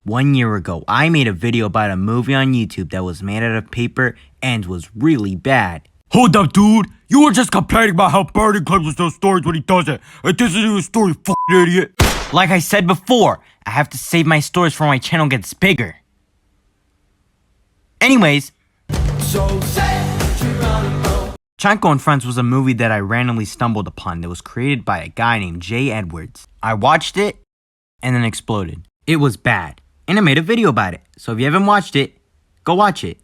1 year ago, I made a video about a movie on YouTube that was made out of paper and was really bad. Hold up, dude. You were just complaining about how Barney claims to tell stories when he doesn't. And this isn't a story, f***ing idiot. Like I said before, I have to save my stories before my channel gets bigger. Anyways, Canco and Friends was a movie that I randomly stumbled upon that was created by a guy named Jay Edwards. I watched it and then exploded. It was bad, and I made a video about it. So if you haven't watched it, go watch it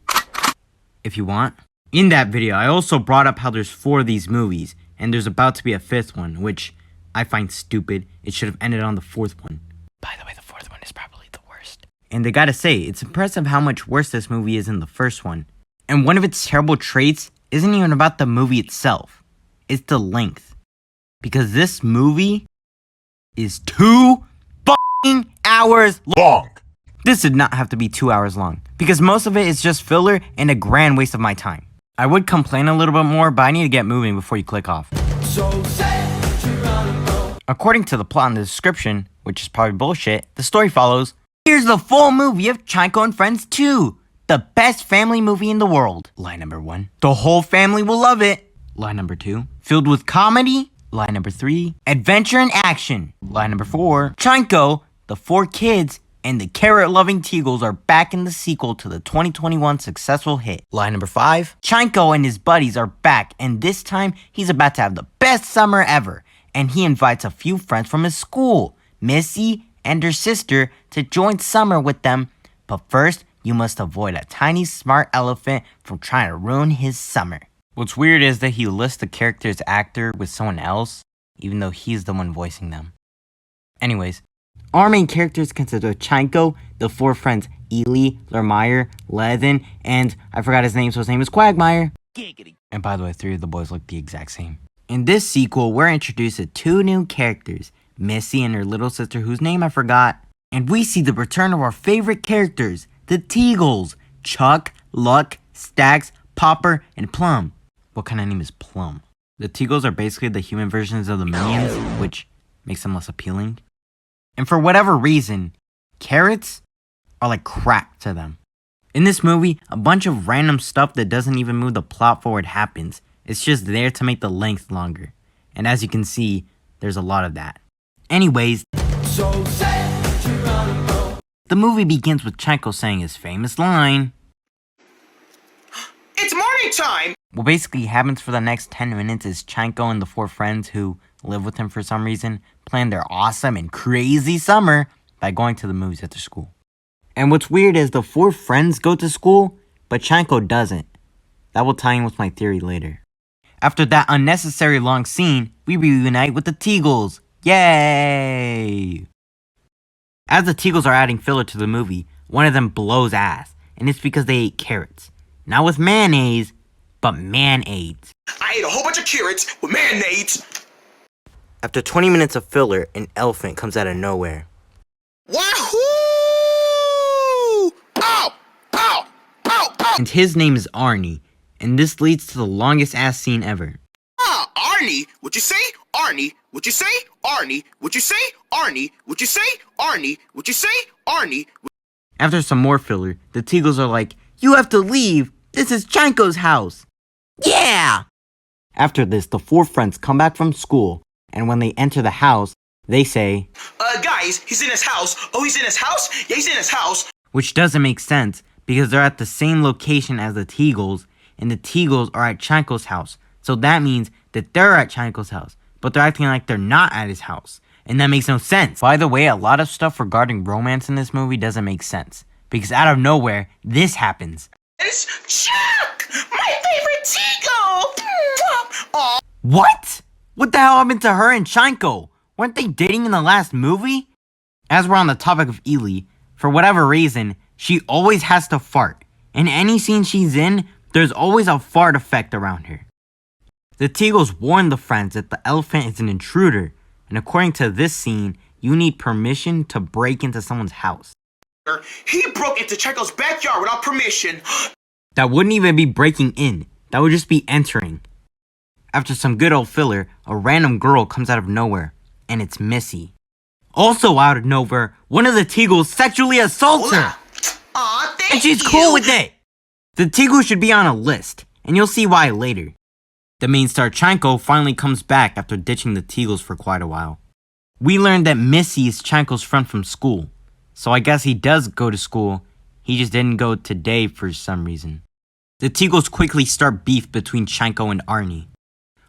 if you want. In that video, I also brought up how there's 4 of these movies, and there's about to be a 5th one, which I find stupid. It should have ended on the 4th one. By the way, the 4th one is probably the worst. And I gotta say, it's impressive how much worse this movie is than the first one. And one of its terrible traits isn't even about the movie itself. It's the length. Because this movie is 2 fucking hours long. This did not have to be 2 hours long, because most of it is just filler and a grand waste of my time. I would complain a little bit more, but I need to get moving before you click off. According to the plot in the description, which is probably bullshit, the story follows, here's the full movie of Canco and Friends 2, the best family movie in the world. Line number 1, the whole family will love it. Line number 2, filled with comedy. Line number 3, adventure and action. Line number 4, Canco, the 4 kids, and the carrot-loving Teagles are back in the sequel to the 2021 successful hit. Line number 5, Canco and his buddies are back, and this time he's about to have the best summer ever, and he invites a few friends from his school, Missy and her sister, to join summer with them. But first, you must avoid a tiny smart elephant from trying to ruin his summer. What's weird is that he lists the character's actor with someone else, even though he's the one voicing them. Anyways, our main characters consist of Canco, the 4 friends Ely, Lermeyer, Leathen, and I forgot his name, so his name is Quagmire. And by the way, 3 of the boys look the exact same. In this sequel, we're introduced to 2 new characters, Missy and her little sister whose name I forgot. And we see the return of our favorite characters, the Teagles, Chuck, Luck, Stacks, Popper, and Plum. What kind of name is Plum? The Teagles are basically the human versions of the Minions, which makes them less appealing. And for whatever reason, carrots are like crack to them. In this movie, a bunch of random stuff that doesn't even move the plot forward happens. It's just there to make the length longer. And as you can see, there's a lot of that. Anyways, the movie begins with Canco saying his famous line, "It's morning time!" What basically happens for the next 10 minutes is Canco and the 4 friends who live with him for some reason plan their awesome and crazy summer by going to the movies at their school. And what's weird is the 4 friends go to school, but Canco doesn't. That will tie in with my theory later. After that unnecessary long scene, we reunite with the Teagles. Yay! As the Teagles are adding filler to the movie, one of them blows ass, and it's because they ate carrots. Not with mayonnaise, but man-aids. I ate a whole bunch of carrots with mayonnaise. After 20 minutes of filler, an elephant comes out of nowhere. Wahoo! Ow! Ow! Ow! Ow! And his name is Arnie, and this leads to the longest ass scene ever. Ah, Arnie, what you say? Arnie, what you say? Arnie, what you say? Arnie, what you say? Arnie, what you say? Arnie. After some more filler, the Teagles are like, you have to leave! This is Canco's house! Yeah! After this, the 4 friends come back from school, and when they enter the house, they say, Guys, he's in his house. Oh, he's in his house? Yeah, he's in his house. Which doesn't make sense, because they're at the same location as the Teagles, and the Teagles are at Canco's house. So that means that they're at Canco's house, but they're acting like they're not at his house. And that makes no sense. By the way, a lot of stuff regarding romance in this movie doesn't make sense, because out of nowhere, this happens. It's Chuck! My favorite Teagle! Aw. What? What the hell happened to her and Canco? Weren't they dating in the last movie? As we're on the topic of Ely, for whatever reason, she always has to fart. In any scene she's in, there's always a fart effect around her. The Teagles warn the friends that the elephant is an intruder, and according to this scene, you need permission to break into someone's house. He broke into Canco's backyard without permission. That wouldn't even be breaking in, that would just be entering. After some good old filler, a random girl comes out of nowhere, and it's Missy. Also out of nowhere, one of the Teagles sexually assaults her. Aw, thank And she's you. cool with it. The Teagle should be on a list, and you'll see why later. The main star Canco finally comes back after ditching the Teagles for quite a while. We learned that Missy is Canco's friend from school, so I guess he does go to school, he just didn't go today for some reason. The Teagles quickly start beef between Canco and Arnie.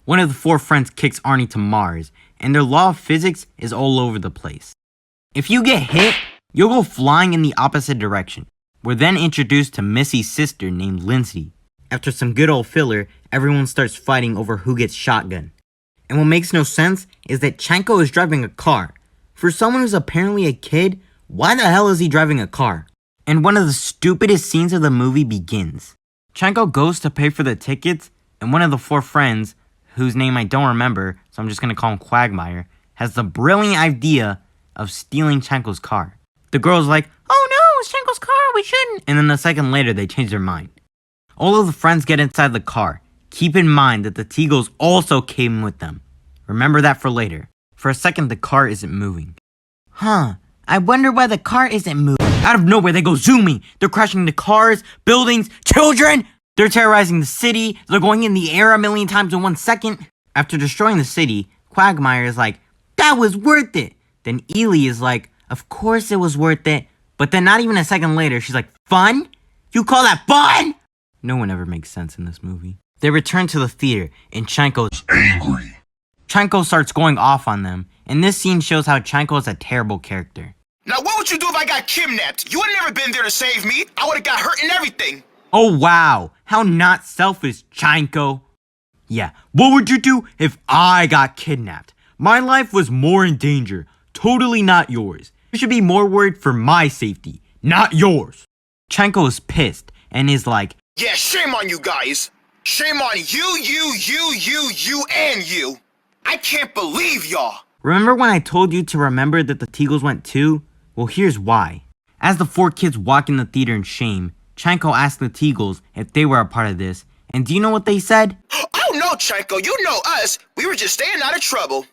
One of the four friends kicks Arnie to Mars, and their law of physics is all over the place. If you get hit, you'll go flying in the opposite direction. We're then introduced to Missy's sister named Lindsay. After some good old filler, everyone starts fighting over who gets shotgun. And what makes no sense is that Canco is driving a car. For someone who's apparently a kid, why the hell is he driving a car? And one of the stupidest scenes of the movie begins. Canco goes to pay for the tickets, and one of the four friends, whose name I don't remember, so I'm just going to call him Quagmire, has the brilliant idea of stealing Canco's car. The girl's like, "Oh no, it's Canco's car, we shouldn't." And then a second later, they change their mind. All of the friends get inside the car. Keep in mind that the Teagles also came with them. Remember that for later. For a second, the car isn't moving. I wonder why the car isn't moving. Out of nowhere, they go zooming. They're crashing into cars, buildings, children. They're terrorizing the city. They're going in the air a million times in 1 second. After destroying the city, Quagmire is like, "That was worth it." Then Ely is like, "Of course it was worth it." But then not even a second later, she's like, "Fun? You call that fun?" No one ever makes sense in this movie. They return to the theater, and Canco's angry. Canco starts going off on them, and this scene shows how Canco is a terrible character. Now, what would you do if I got kidnapped? You would have never been there to save me. I would have got hurt and everything. Oh wow, how not selfish, Canco. Yeah, what would you do if I got kidnapped? My life was more in danger, totally not yours. You should be more worried for my safety, not yours. Canco is pissed, and is like, Yeah, shame on you guys. Shame on you, and you. I can't believe y'all. remember when I told you to remember that the Teagles went too? Well, here's why. As the four kids walk in the theater in shame, Canco asked the Teagles if they were a part of this, and do you know what they said? Oh no, Canco, you know us. We were just staying out of trouble.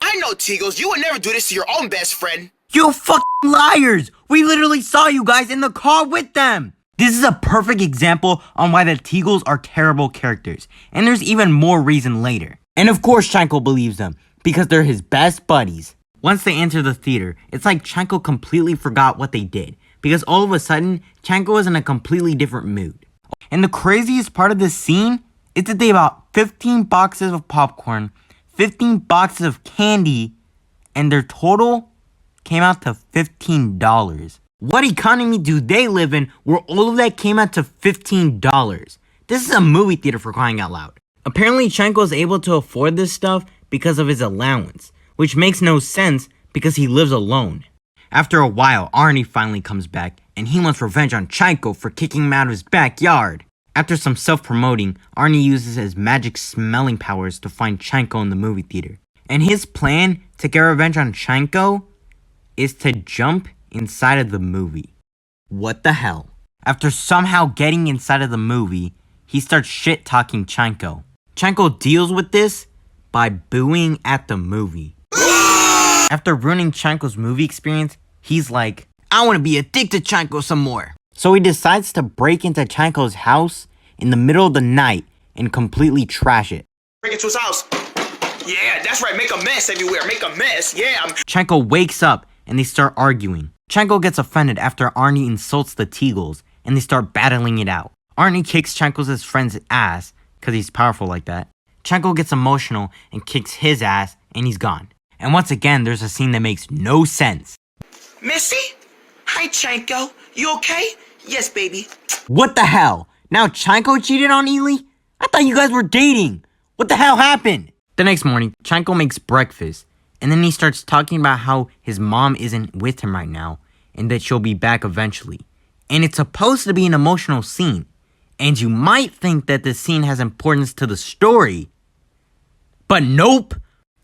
I know, Teagles, you would never do this to your own best friend. You fucking liars! We literally saw you guys in the car with them! This is a perfect example on why the Teagles are terrible characters, and there's even more reason later. And of course Canco believes them, because they're his best buddies. Once they enter the theater, it's like Canco completely forgot what they did, because all of a sudden, Canco is in a completely different mood. And the craziest part of this scene is that they bought 15 boxes of popcorn, 15 boxes of candy, and their total came out to $15. What economy do they live in where all of that came out to $15? This is a movie theater, for crying out loud. Apparently Canco is able to afford this stuff because of his allowance, which makes no sense because he lives alone. After a while, Arnie finally comes back, and he wants revenge on Canco for kicking him out of his backyard. After some self-promoting, Arnie uses his magic smelling powers to find Canco in the movie theater. And his plan to get revenge on Canco is to jump inside of the movie. What the hell? After somehow getting inside of the movie, he starts shit-talking Canco. Canco deals with this by booing at the movie. After ruining Canco's movie experience, he's like, "I want to be addicted to Canco some more." So he decides to break into Canco's house in the middle of the night and completely trash it. Break into his house. Yeah, that's right. Make a mess everywhere. Make a mess. Yeah. Canco wakes up and they start arguing. Canco gets offended after Arnie insults the Teagles and they start battling it out. Arnie kicks Canco's friend's ass because he's powerful like that. Canco gets emotional and kicks his ass and he's gone. And once again, there's a scene that makes no sense. Missy? Hi, Canco. You okay? Yes, baby. What the hell? Now Canco cheated on Ely? I thought you guys were dating. What the hell happened? The next morning, Canco makes breakfast, and then he starts talking about how his mom isn't with him right now, and that she'll be back eventually. And it's supposed to be an emotional scene, and you might think that this scene has importance to the story, but nope.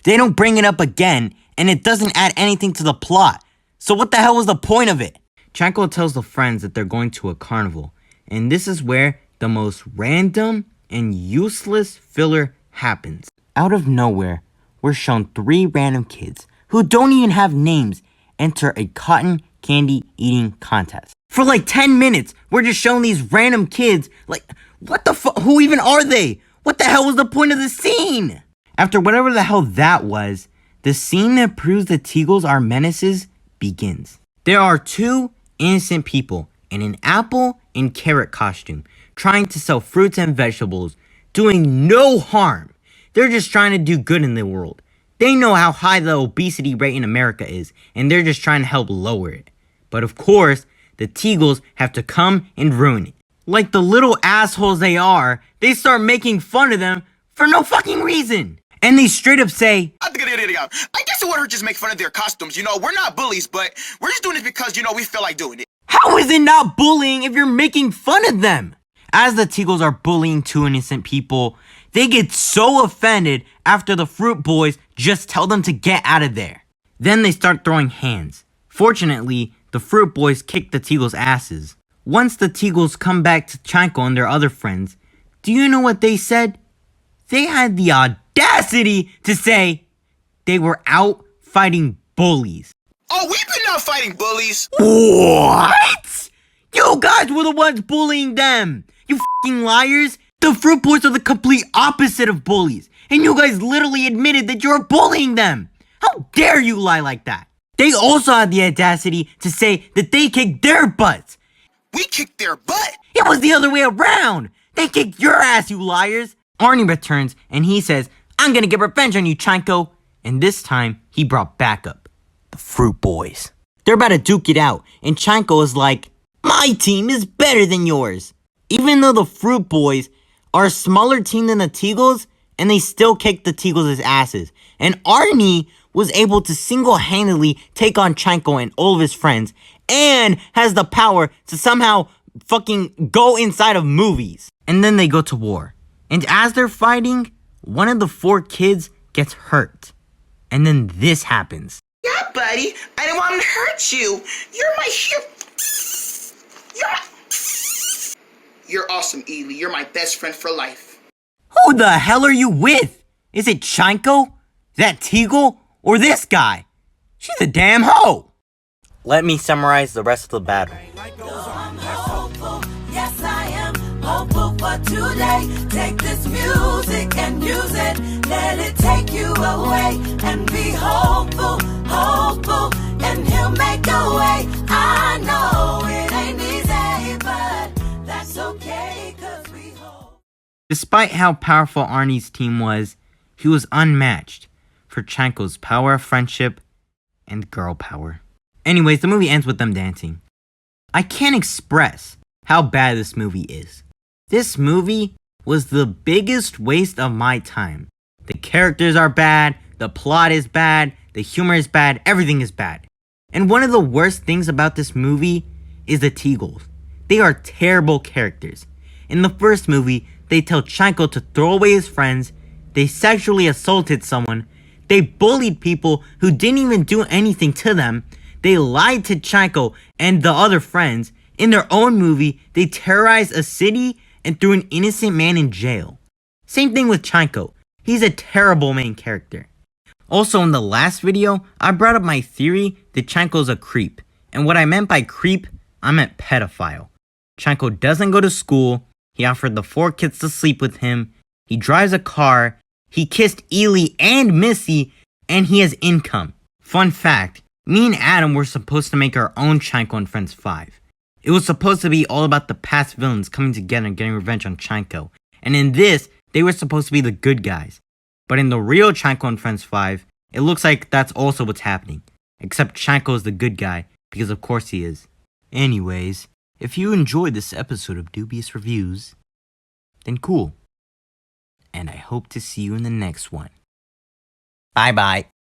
They don't bring it up again, and it doesn't add anything to the plot. So what the hell was the point of it? Canco tells the friends that they're going to a carnival, and this is where the most random and useless filler happens. Out of nowhere, we're shown 3 random kids who don't even have names, enter a cotton candy eating contest. For like 10 minutes, we're just showing these random kids, like, what the fuck? Who even are they? What the hell was the point of the scene? After whatever the hell that was, the scene that proves the Teagles are menaces begins. There are two innocent people in an apple and carrot costume trying to sell fruits and vegetables, doing no harm. They're just trying to do good in the world. They know how high the obesity rate in America is, and they're just trying to help lower it. But of course, the Teagles have to come and ruin it. Like the little assholes they are, they start making fun of them for no fucking reason. And they straight up say, I guess it wouldn't hurt just make fun of their costumes. You know, we're not bullies, but we're just doing it because, you know, we feel like doing it. how is it not bullying if you're making fun of them? As the Teagles are bullying two innocent people, they get so offended after the Fruit Boys just tell them to get out of there. Then they start throwing hands. Fortunately, the Fruit Boys kick the Teagles' asses. Once the Teagles come back to Canco and their other friends, do you know what they said? They had the audacity to say they were out fighting bullies. Oh, we've been out fighting bullies. What? You guys were the ones bullying them. You f***ing liars. The Fruit Boys are the complete opposite of bullies. And you guys literally admitted that you're bullying them. How dare you lie like that? They also had the audacity to say that they kicked their butts. We kicked their butt. It was the other way around. They kicked your ass, you liars. Arnie returns and he says, I'm gonna get revenge on you, Canco. And this time, he brought backup. The Fruit Boys. They're about to duke it out. And Canco is like, my team is better than yours. Even though the Fruit Boys are a smaller team than the Teagles, and they still kicked the Teagles' asses. And Arnie was able to single-handedly take on Canco and all of his friends, and has the power to somehow fucking go inside of movies. And then they go to war. And as they're fighting, one of the four kids gets hurt. And then this happens. Yeah, buddy. I didn't want to hurt you. You're my hero. You're awesome, Ely. You're my best friend for life. Who the hell are you with? Is it Canco, that Teagle, or this guy? She's a damn hoe. Let me summarize the rest of the battle. I'm hopeful, yes I am hopeful for today. Take this music and use it. Let it take you away and be hopeful, hopeful, and he'll make a way. I know it ain't easy, but that's okay, 'cause we hope. Despite how powerful Arnie's team was, he was unmatched for Canco's power of friendship and girl power. Anyways, the movie ends with them dancing. I can't express how bad this movie is. This movie was the biggest waste of my time. The characters are bad, the plot is bad, the humor is bad, everything is bad. And one of the worst things about this movie is the Teagles. They are terrible characters. In the first movie, they tell Canco to throw away his friends, they sexually assaulted someone, they bullied people who didn't even do anything to them, they lied to Canco and the other friends. In their own movie, they terrorized a city and threw an innocent man in jail. Same thing with Canco. He's a terrible main character. Also, in the last video, I brought up my theory that Canco's a creep. And what I meant by creep, I meant pedophile. Canco doesn't go to school, he offered the four kids to sleep with him, he drives a car, he kissed Ely and Missy, and he has income. Fun fact, me and Adam were supposed to make our own Canco and Friends 5. It was supposed to be all about the past villains coming together and getting revenge on Canco. And in this, they were supposed to be the good guys. But in the real Canco and Friends 5, it looks like that's also what's happening. Except Canco is the good guy, because of course he is. Anyways, if you enjoyed this episode of Dubious Reviews, then cool. And I hope to see you in the next one. Bye bye.